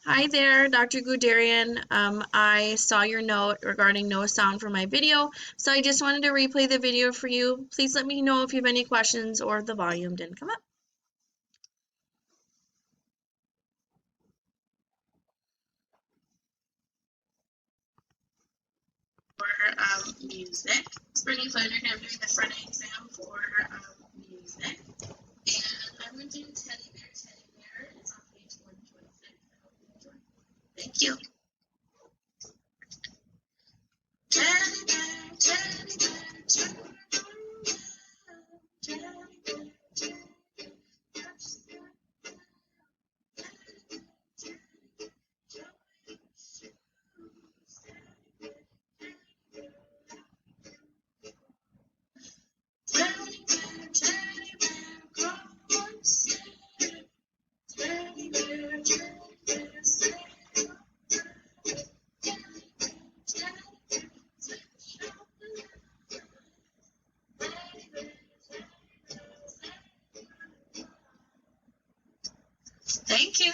Hi there, Dr. Guderian. I saw your note regarding no sound for my video, so I just wanted to replay the video for you. Please let me know if you have any questions or if the volume didn't come up. For music, it's pretty fun. I'm doing the front exam for music, and I'm going to do Teddy Bear, Teddy Bear. It's on page 126. I hope you enjoy. Thank you. Teddy bear, teddy bear, teddy bear, teddy bear, teddy bear. Thank you.